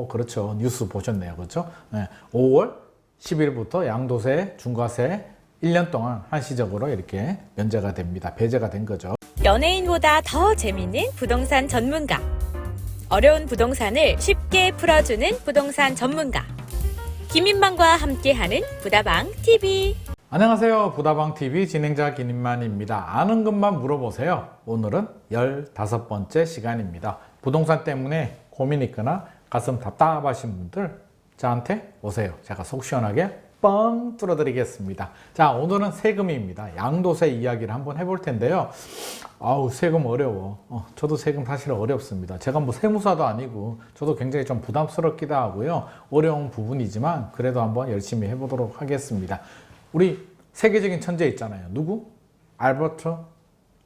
그렇죠. 뉴스 보셨네요. 그렇죠? 네. 5월 10일부터 양도세, 중과세 1년 동안 한시적으로 이렇게 면제가 됩니다. 배제가 된 거죠. 연예인보다 더 재밌는 부동산 전문가. 어려운 부동산을 쉽게 풀어주는 부동산 전문가. 김인만과 함께하는 부다방 TV. 안녕하세요. 부다방TV 진행자 김인만입니다. 아는 것만 물어보세요. 오늘은 15번째 시간입니다. 부동산 때문에 고민 있거나 가슴 답답하신 분들 저한테 오세요. 제가 속 시원하게 뻥 뚫어드리겠습니다. 자, 오늘은 세금입니다. 양도세 이야기를 한번 해볼 텐데요. 아우, 세금 어려워. 저도 세금 사실 어렵습니다. 제가 뭐 세무사도 아니고 저도 굉장히 좀 부담스럽기도 하고요. 어려운 부분이지만 그래도 한번 열심히 해보도록 하겠습니다. 우리 세계적인 천재 있잖아요. 누구? 알버트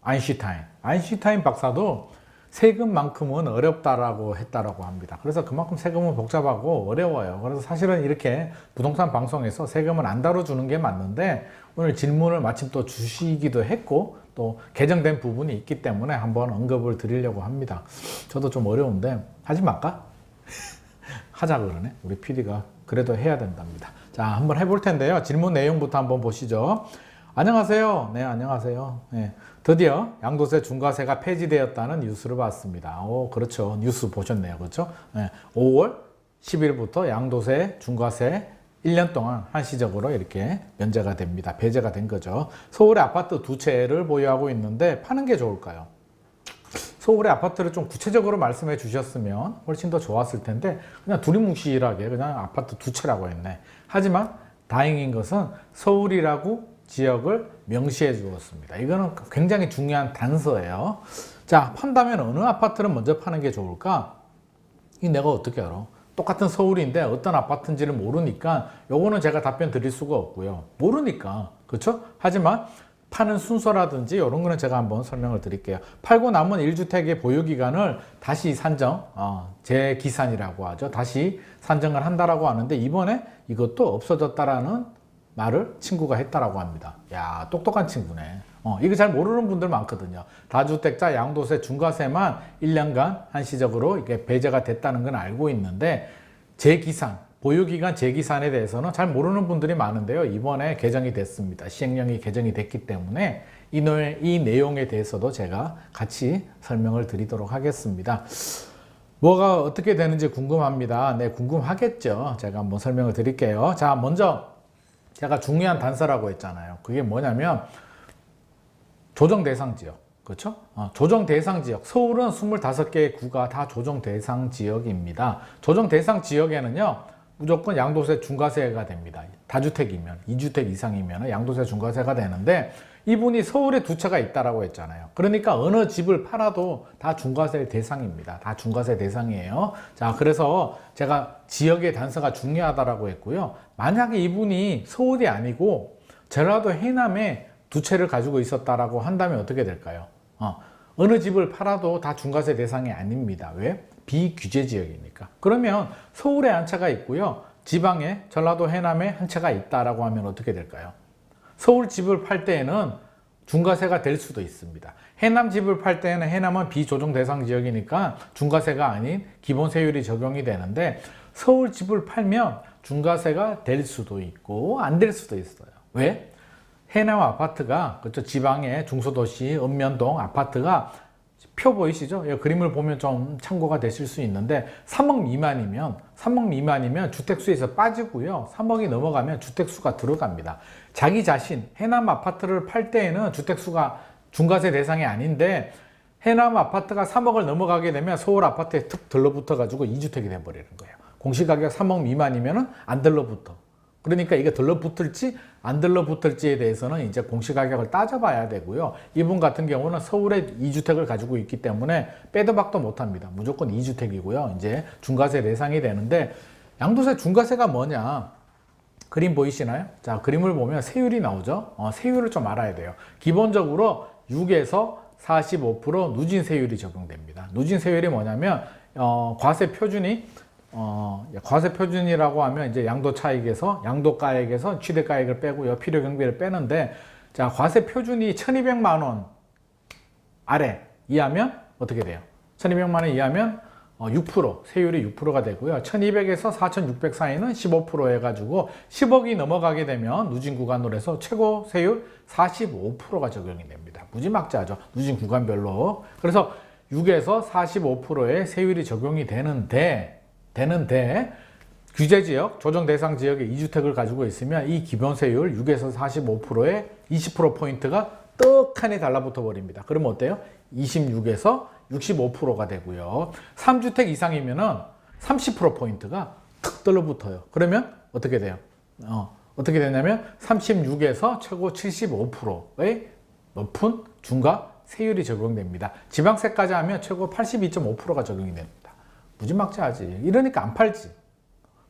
아인슈타인. 아인슈타인 박사도 세금만큼은 어렵다라고 했다라고 합니다. 그래서 그만큼 세금은 복잡하고 어려워요. 그래서 사실은 이렇게 부동산 방송에서 세금을 안 다뤄주는 게 맞는데 오늘 질문을 마침 또 주시기도 했고 또 개정된 부분이 있기 때문에 한번 언급을 드리려고 합니다. 저도 좀 어려운데 하지 말까? 하자 그러네. 우리 PD가 그래도 해야 된답니다. 자, 한번 해볼 텐데요. 질문 내용부터 한번 보시죠. 안녕하세요. 네, 안녕하세요. 네, 드디어 양도세 중과세가 폐지되었다는 뉴스를 봤습니다. 그렇죠. 뉴스 보셨네요. 그렇죠? 네, 5월 10일부터 양도세, 중과세 1년 동안 한시적으로 이렇게 면제가 됩니다. 배제가 된 거죠. 서울의 아파트 2채를 보유하고 있는데 파는 게 좋을까요? 서울의 아파트를 좀 구체적으로 말씀해 주셨으면 훨씬 더 좋았을 텐데 그냥 두리뭉실하게 그냥 아파트 2채라고 했네. 하지만 다행인 것은 서울이라고 지역을 명시해 주었습니다. 이거는 굉장히 중요한 단서예요. 자, 판다면 어느 아파트를 먼저 파는 게 좋을까? 이 내가 어떻게 알아? 똑같은 서울인데 어떤 아파트인지를 모르니까 요거는 제가 답변 드릴 수가 없고요. 모르니까. 그렇죠? 하지만 파는 순서라든지 이런 거는 제가 한번 설명을 드릴게요. 팔고 남은 1주택의 보유기간을 다시 산정, 재기산이라고 하죠. 다시 산정을 한다라고 하는데 이번에 이것도 없어졌다라는 말을 친구가 했다라고 합니다. 야, 똑똑한 친구네. 이거 잘 모르는 분들 많거든요. 다주택자 양도세 중과세만 1년간 한시적으로 이게 배제가 됐다는 건 알고 있는데 재기산, 보유기간 재기산에 대해서는 잘 모르는 분들이 많은데요. 이번에 개정이 됐습니다. 시행령이 개정이 됐기 때문에 이 내용에 대해서도 제가 같이 설명을 드리도록 하겠습니다. 뭐가 어떻게 되는지 궁금합니다. 네, 궁금하겠죠. 제가 한번 설명을 드릴게요. 자, 먼저 제가 중요한 단서라고 했잖아요. 그게 뭐냐면 조정 대상 지역. 그렇죠? 조정 대상 지역. 서울은 25개의 구가 다 조정 대상 지역입니다. 조정 대상 지역에는요. 무조건 양도세 중과세가 됩니다. 다주택이면 2주택 이상이면 양도세 중과세가 되는데 이분이 서울에 2채가 있다라고 했잖아요. 그러니까 어느 집을 팔아도 다 중과세 대상입니다. 다 중과세 대상이에요. 자, 그래서 제가 지역의 단서가 중요하다라고 했고요. 만약에 이분이 서울이 아니고 전라도 해남에 2채를 가지고 있었다라고 한다면 어떻게 될까요? 어느 집을 팔아도 다 중과세 대상이 아닙니다. 왜? 비규제 지역이니까. 그러면 서울에 한 채가 있고요. 지방에 전라도 해남에 한 채가 있다라고 하면 어떻게 될까요? 서울 집을 팔 때에는 중과세가 될 수도 있습니다. 해남 집을 팔 때에는 해남은 비조정 대상 지역이니까 중과세가 아닌 기본 세율이 적용이 되는데 서울 집을 팔면 중과세가 될 수도 있고 안 될 수도 있어요. 왜? 해남 아파트가 그렇죠. 지방의 중소도시 읍면동 아파트가 표 보이시죠? 이 그림을 보면 좀 참고가 되실 수 있는데 3억 미만이면 주택수에서 빠지고요. 3억이 넘어가면 주택수가 들어갑니다. 자기 자신 해남 아파트를 팔 때에는 주택수가 중과세 대상이 아닌데 해남 아파트가 3억을 넘어가게 되면 서울 아파트에 툭 들러붙어 가지고 2주택이 돼버리는 거예요. 공시가격 3억 미만이면 안 들러붙어. 그러니까 이게 들러붙을지 안 들러붙을지에 대해서는 이제 공시가격을 따져봐야 되고요. 이분 같은 경우는 서울에 2주택을 가지고 있기 때문에 빼도 박도 못합니다. 무조건 2주택이고요. 이제 중과세 대상이 되는데 양도세 중과세가 뭐냐? 그림 보이시나요? 자, 그림을 보면 세율이 나오죠. 세율을 좀 알아야 돼요. 기본적으로 6에서 45% 누진세율이 적용됩니다. 누진세율이 뭐냐면 과세 표준이 과세 표준이라고 하면 이제 양도 차익에서 양도가액에서 취득가액을 빼고요. 필요 경비를 빼는데 자, 과세 표준이 1200만 원 아래 이하면 어떻게 돼요? 1200만 원 이하면 6%, 세율이 6%가 되고요. 1200에서 4600 사이는 15% 해가지고 10억이 넘어가게 되면 누진 구간으로 해서 최고 세율 45%가 적용이 됩니다. 무지막지하죠. 누진 구간별로. 그래서 6에서 45%의 세율이 적용이 되는데 규제 지역, 조정 대상 지역에 2주택을 가지고 있으면 이 기본 세율 6에서 45%의 20%포인트가 떡하니 달라붙어 버립니다. 그러면 어때요? 26에서 65%가 되고요. 3주택 이상이면은 30%포인트가 탁 떨어붙어요. 그러면 어떻게 돼요? 어떻게 되냐면 36에서 최고 75%의 높은 중과 세율이 적용됩니다. 지방세까지 하면 최고 82.5%가 적용이 됩니다. 무지막지하지. 이러니까 안 팔지.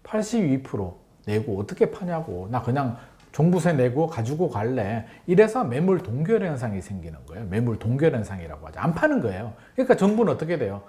82% 내고 어떻게 파냐고. 나 그냥 종부세 내고 가지고 갈래. 이래서 매물 동결 현상이 생기는 거예요. 매물 동결 현상이라고 하죠. 안 파는 거예요. 그러니까 정부는 어떻게 돼요?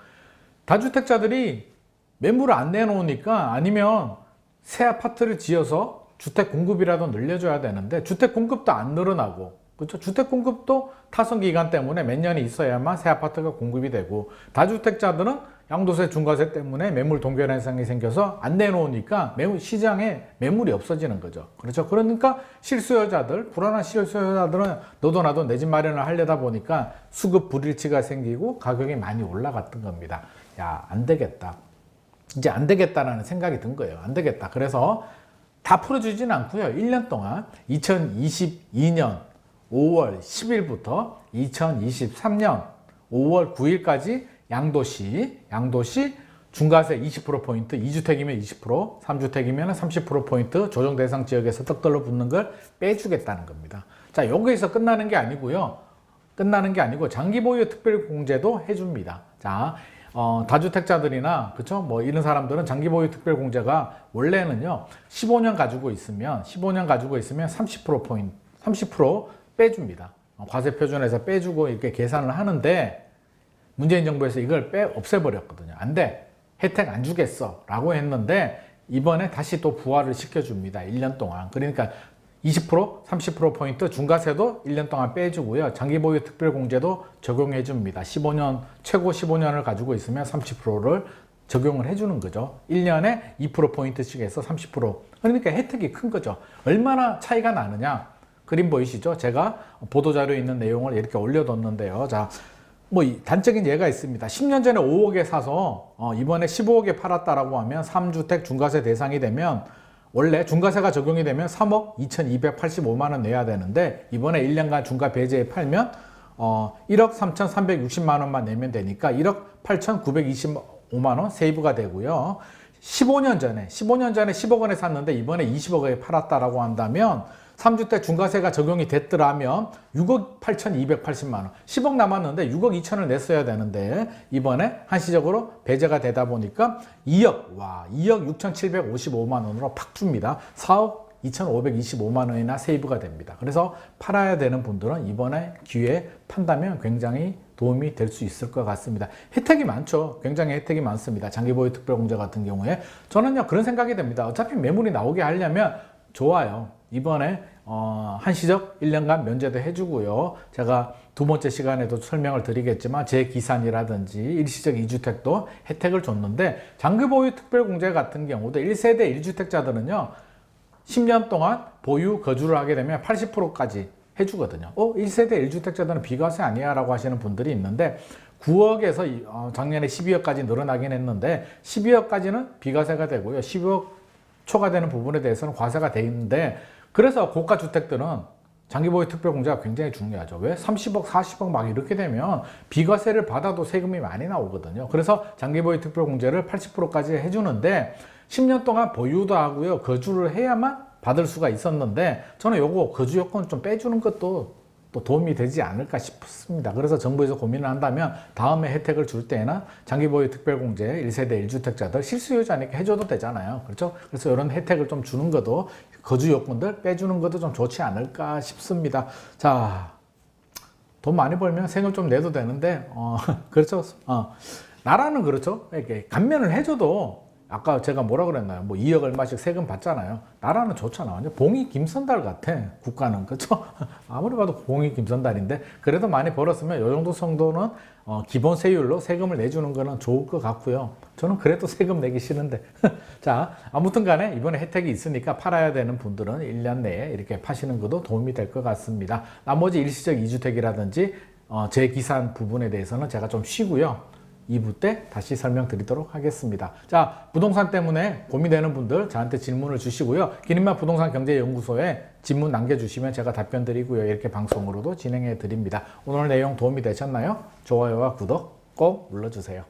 다주택자들이 매물을 안 내놓으니까 아니면 새 아파트를 지어서 주택 공급이라도 늘려줘야 되는데 주택 공급도 안 늘어나고, 그렇죠? 주택 공급도 타선 기간 때문에 몇 년이 있어야만 새 아파트가 공급이 되고, 다주택자들은 양도세, 중과세 때문에 매물 동결 현상이 생겨서 안 내놓으니까 시장에 매물이 없어지는 거죠. 그렇죠? 그러니까 실수요자들, 불안한 실수요자들은 너도 나도 내 집 마련을 하려다 보니까 수급 불일치가 생기고 가격이 많이 올라갔던 겁니다. 야, 안 되겠다. 이제 안 되겠다라는 생각이 든 거예요. 안 되겠다. 그래서 다 풀어주지는 않고요. 1년 동안 2022년 5월 10일부터 2023년 5월 9일까지 양도시 중과세 20%포인트, 2주택이면 20%, 3주택이면 30%포인트 조정 대상 지역에서 떡 떨어붙는 걸 빼주겠다는 겁니다. 자, 여기서 끝나는 게 아니고요. 장기 보유 특별 공제도 해줍니다. 자, 다주택자들이나, 그쵸? 뭐 이런 사람들은 장기 보유 특별 공제가 원래는요, 15년 가지고 있으면 30%포인트, 30% 빼줍니다. 과세 표준에서 빼주고 이렇게 계산을 하는데, 문재인 정부에서 이걸 없애버렸거든요. 안 돼. 혜택 안 주겠어. 라고 했는데, 이번에 다시 또 부활을 시켜줍니다. 1년 동안. 그러니까 20%, 30%포인트 중과세도 1년 동안 빼주고요. 장기보유 특별공제도 적용해줍니다. 최고 15년을 가지고 있으면 30%를 적용을 해주는 거죠. 1년에 2%포인트씩 해서 30%. 그러니까 혜택이 큰 거죠. 얼마나 차이가 나느냐. 그림 보이시죠? 제가 보도자료에 있는 내용을 이렇게 올려뒀는데요. 자, 뭐 단적인 예가 있습니다. 10년 전에 5억에 사서 이번에 15억에 팔았다라고 하면 3주택 중과세 대상이 되면 원래 중과세가 적용이 되면 3억 2,285만 원 내야 되는데 이번에 1년간 중과 배제에 팔면 1억 3,360만 원만 내면 되니까 1억 8,925만 원 세이브가 되고요. 15년 전에 10억 원에 샀는데 이번에 20억에 팔았다라고 한다면 3주택 중과세가 적용이 됐더라면 6억 8,280만 원, 10억 남았는데 6억 2천을 냈어야 되는데 이번에 한시적으로 배제가 되다 보니까 2억 6,755만 원으로 팍 줍니다. 4억 2,525만 원이나 세이브가 됩니다. 그래서 팔아야 되는 분들은 이번에 기회에 판다면 굉장히 도움이 될 수 있을 것 같습니다. 혜택이 많죠. 굉장히 혜택이 많습니다. 장기보유 특별공제 같은 경우에 저는요 그런 생각이 듭니다. 어차피 매물이 나오게 하려면 좋아요. 이번에 한시적 1년간 면제도 해주고요. 제가 두 번째 시간에도 설명을 드리겠지만 재기산이라든지 일시적 2주택도 혜택을 줬는데 장기보유 특별공제 같은 경우도 1세대 1주택자들은요 10년 동안 보유 거주를 하게 되면 80%까지 해주거든요. 1세대 1주택자들은 비과세 아니야 라고 하시는 분들이 있는데 9억에서 작년에 12억까지 늘어나긴 했는데 12억까지는 비과세가 되고요. 12억 초과되는 부분에 대해서는 과세가 돼 있는데 그래서 고가 주택들은 장기보유 특별공제가 굉장히 중요하죠. 왜? 30억, 40억 막 이렇게 되면 비과세를 받아도 세금이 많이 나오거든요. 그래서 장기보유 특별공제를 80%까지 해주는데 10년 동안 보유도 하고요. 거주를 해야만 받을 수가 있었는데 저는 요거 거주 요건 좀 빼주는 것도 또 도움이 되지 않을까 싶습니다. 그래서 정부에서 고민을 한다면 다음에 혜택을 줄 때에는 장기보유 특별공제 1세대 1주택자들 실수요자니까 해줘도 되잖아요. 그렇죠? 그래서 이런 혜택을 좀 주는 것도 거주 요건들 빼주는 것도 좀 좋지 않을까 싶습니다. 자, 돈 많이 벌면 세금 좀 내도 되는데 그렇죠? 나라는 그렇죠? 이렇게 감면을 해줘도 아까 제가 뭐라 그랬나요? 뭐 2억 얼마씩 세금 받잖아요. 나라는 좋잖아. 완전 봉이 김선달 같아. 국가는. 그쵸? 아무리 봐도 봉이 김선달인데 그래도 많이 벌었으면 이 정도 정도는 기본 세율로 세금을 내주는 거는 좋을 것 같고요. 저는 그래도 세금 내기 싫은데. 자, 아무튼 간에 이번에 혜택이 있으니까 팔아야 되는 분들은 1년 내에 이렇게 파시는 것도 도움이 될 것 같습니다. 나머지 일시적 2주택이라든지 재기산 부분에 대해서는 제가 좀 쉬고요. 2부 때 다시 설명드리도록 하겠습니다. 자, 부동산 때문에 고민되는 분들 저한테 질문을 주시고요. 기린마 부동산 경제연구소에 질문 남겨주시면 제가 답변 드리고요. 이렇게 방송으로도 진행해 드립니다. 오늘 내용 도움이 되셨나요? 좋아요와 구독 꼭 눌러주세요.